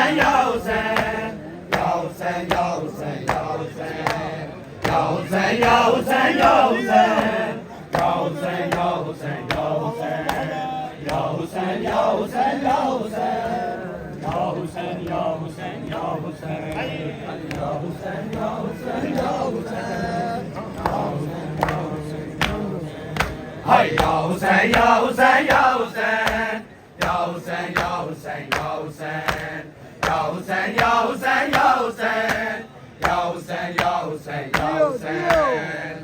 Hüseyin, ya Hüseyin. Ya Hüseyin, ya Hüseyin, ya Hüseyin. Ya Hüseyin, ya Hüseyin, ya Hüseyin. Ya Hüseyin, ya Hüseyin, ya Hüseyin. Ya Hüseyin, ya Hüseyin, ya Hüseyin. Ya Hüseyin, ya Hüseyin, ya Hüseyin. Ya Hüseyin, ya Hüseyin, ya Hüseyin. Hay ya Hüseyin, ya Hüseyin, ya Hüseyin. Ya Hüseyin, ya Hüseyin, ya Hüseyin. Ya Hüseyin, ya Hüseyin, ya Hüseyin. Ya Hüseyin, ya Hüseyin, ya Hüseyin.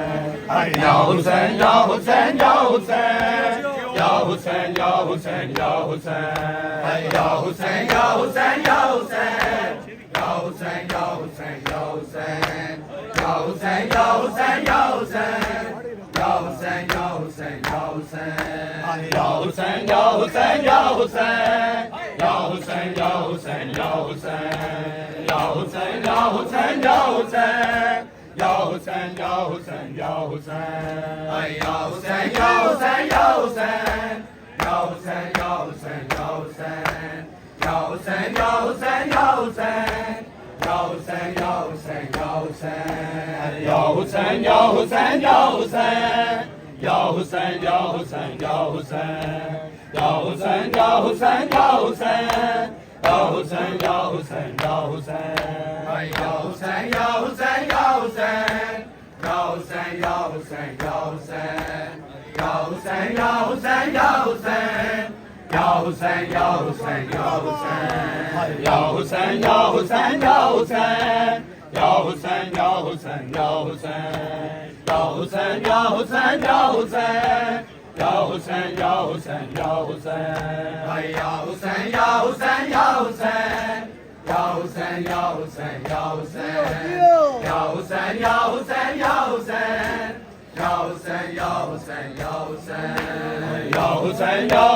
Hay ya Hüseyin, ya Hüseyin, ya Hüseyin. Ya Hüseyin, ya Hüseyin, ya Hüseyin. Hay ya Hüseyin, ya Hüseyin, ya Hüseyin. Ya Hüseyin, ya Hüseyin, ya Hüseyin. Ya Hüseyin, ya Hüseyin, ya Hüseyin. Ya Hüseyin, ya Hüseyin, ya Hüseyin. Ya Hüseyin, ya Hüseyin, ya Hüseyin. Ya Hüseyin, ya Hüseyin, ya Hüseyin. Ya Hüseyin, ya Hüseyin, ya Hüseyin. Ya Hüseyin, ya Hüseyin, ya Hüseyin. Ay ya Hüseyin, ya Hüseyin, ya Hüseyin. Ya Hüseyin, ya Hüseyin, ya Hüseyin. Ya Hüseyin, ya Hüseyin, ya Hüseyin. Ya Hüseyin, ya Hüseyin, ya Hüseyin. Ya Hüseyin, ya Hüseyin, ya Hüseyin. Ya Hüseyin, ya Hüseyin, ya Hüseyin. Ya Hüseyin, ya Hüseyin, ya Hüseyin. Ya Hüseyin, ya Hüseyin, ya Hüseyin. Ay ya Hüseyin, ya Hüseyin, ya Hüseyin. Ya Hüseyin, ya Hüseyin, ya Hüseyin. Ya Hüseyin, ya Hüseyin, ya Hüseyin. Ya Hüseyin, ya Hüseyin, ya Hüseyin. Ya Hüseyin, ya Hüseyin, ya Hüseyin. Ya Hüseyin, ya Hüseyin, ya Hüseyin. Ya Hüseyin, ya Hüseyin, ya Hüseyin. Ya Hüseyin, ya Hüseyin, ya Hüseyin. Ay ya Hüseyin, ya Hüseyin, ya Hüseyin. Ya Hüseyin, ya Hüseyin, ya Hüseyin. Ya Hüseyin, ya Hüseyin, ya Hüseyin. Ya Hüseyin, ya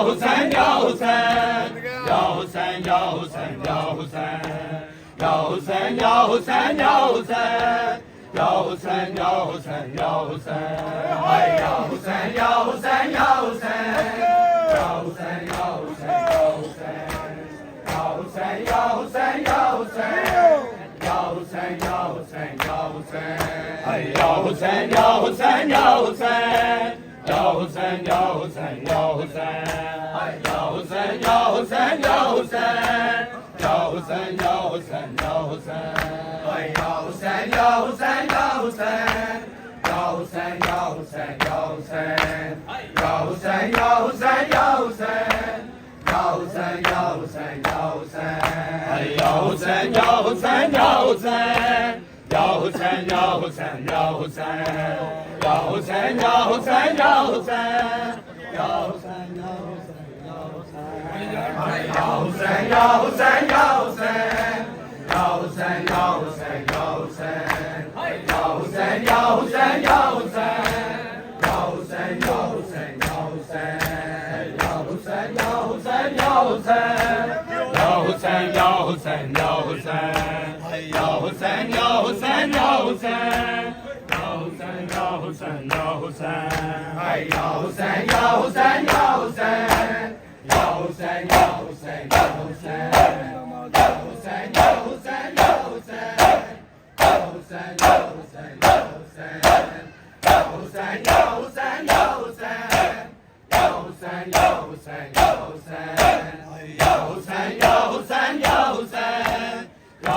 Hüseyin, ya Hüseyin. Ya Hüseyin, ya Hüseyin, ya Hüseyin. Ya Hüseyin, ya Hüseyin, ya Hüseyin. Ya Hüseyin, ya Hüseyin, ya Hüseyin. Ya Hüseyin, ya Hüseyin, ya Hüseyin. Ay ya Hüseyin, ya Hüseyin, ya Hüseyin. Ya Hüseyin, ya Hüseyin, ya Hüseyin. Ya Hüseyin, ya Hüseyin, ya Hüseyin. Ya Hüseyin, ya Hüseyin, ya Hüseyin. Ay ya Hüseyin, ya Hüseyin, ya Hüseyin. Ya Hüseyin, ya Hüseyin, ya Hüseyin. Ay ya Hüseyin, ya Hüseyin, ya Hüseyin. Ya Hüseyin, ya Hüseyin, ya Hüseyin. Ay ya Hüseyin, ya Hüseyin, ya Hüseyin. Ya Hüseyin, ya Hüseyin, ya Hüseyin. Ya Hüseyin, ya Hüseyin, ya Hüseyin. Ya Hüseyin, ya Hüseyin, ya Hüseyin. Ay ya Hüseyin, ya Hüseyin, ya Hüseyin. Ya Hüseyin, ya Hüseyin, ya Hüseyin. Ya Hüseyin, ya Hüseyin, ya Hüseyin. Ya Hüseyin, ya Hüseyin, ya Hüseyin. Ay ya Hüseyin, ya Hüseyin, ya Hüseyin. Ya Hüseyin, ya Hüseyin, ya Hüseyin. Ya Hüseyin, ya Hüseyin, ya Hüseyin. Ya Hüseyin, ya Hüseyin, ya Hüseyin. Ya Hüseyin, ya Hüseyin, ya Hüseyin. Ya Hüseyin, ya Hüseyin, ya Hüseyin. Ya Hüseyin, ya Hüseyin, ya Hüseyin. Ya Hüseyin, ya Hüseyin, ya Hüseyin. Ay ya Hüseyin, ya Hüseyin, ya Hüseyin. Ya Hüseyin, ya Hüseyin, ya Hüseyin. Ya Hüseyin, ya Hüseyin, ya Hüseyin. Ya Hüseyin, ya Hüseyin, ya Hüseyin. Ya Hüseyin, ya Hüseyin, ya Hüseyin. Ya Hüseyin, ya Hüseyin, ya Hüseyin. Ya Hüseyin, ya Hüseyin, ya Hüseyin. Ya Hüseyin, ya Hüseyin, ya Hüseyin. Ya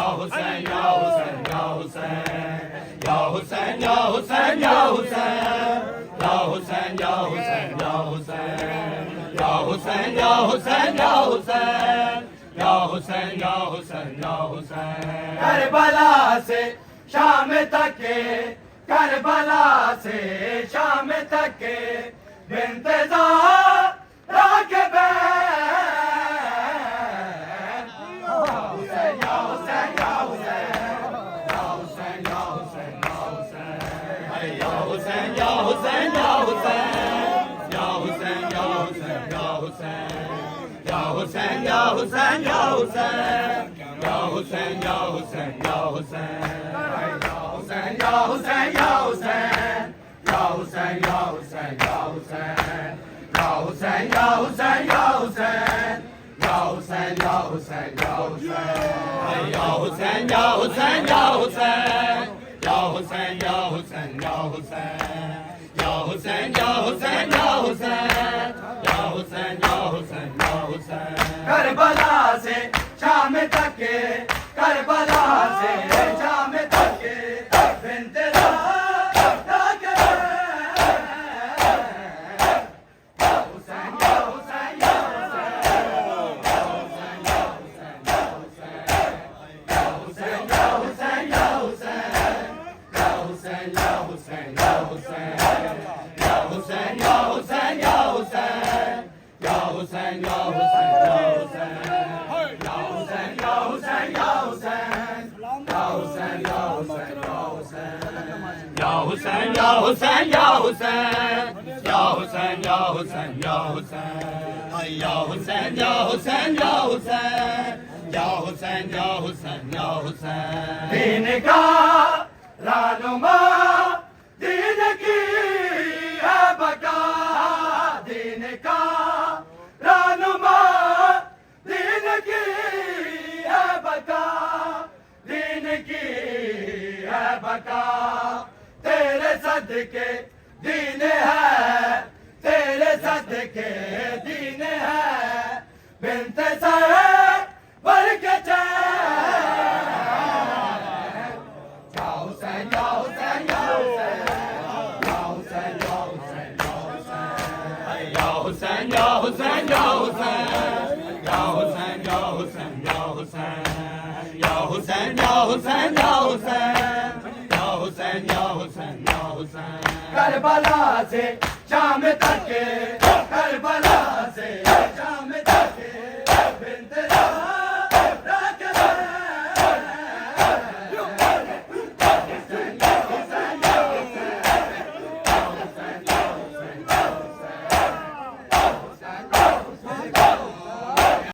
Hüseyin, ya Hüseyin, ya Hüseyin. Ya Hüseyin, ya Hüseyin, ya Hüseyin. Ya Hüseyin, ya Hüseyin, ya Hüseyin. Ya Hüseyin, ya Hüseyin, ya Hüseyin. Kerbela se Şam तक करबला से शाम तक बेंतजार राकबे Hüseyin, ya Hüseyin, ya Hüseyin. Ya Hüseyin, ya Hüseyin, ya Hüseyin. Ya Hüseyin, ya Hüseyin, ya Hüseyin. Ya Hüseyin, ya Hüseyin, ya Hüseyin. Ya Hüseyin, ya Hüseyin, ya Hüseyin. Ya Hüseyin, ya Hüseyin, ya Hüseyin. Ya Hüseyin, ya Hüseyin, ya Hüseyin. Ya Hussein, Ya Hussein, Ya Hussein, Ya Hussein, Ya Hussein, Ya Hussein, Ya Hussein, Ya Hussein, Ya Hussein, Ya Hussein, Ya Hussein, Ya Hussein, Ya Hussein, Ya Hussein, Ya Hussein, Ya Hussein, Ya Hussein, Ya Hussein. Karbala से शाम तक के, करबला से शाम तक के, बिन तेरा Hussein, Ya Hussein, Ya Hussein, Ya Hussein, Ya Hussein, Ya Hussein, Ya Hussein, Ya Hussein, Ya Hussein, Ya Hussein, Ya Hussein, Ya Hussein. Din ka रानुमा, दीन की है बका, दीन का रानुमा, दीन की है बका, दीन की है बका. तेरे सदके दीन है, तेरे सदके दीन है, बिन्त सैयद बर के चैन. या हुसैन, या हुसैन, या हुसैन, या हुसैन, या हुसैन, या हुसैन, या हुसैन, या हुसैन, या हुसैन, या हुसैन, या हुसैन, या हुसैन, या हुसैन, या हुसैन, या हुसैन, या हुसैन. करबला से शाम तक के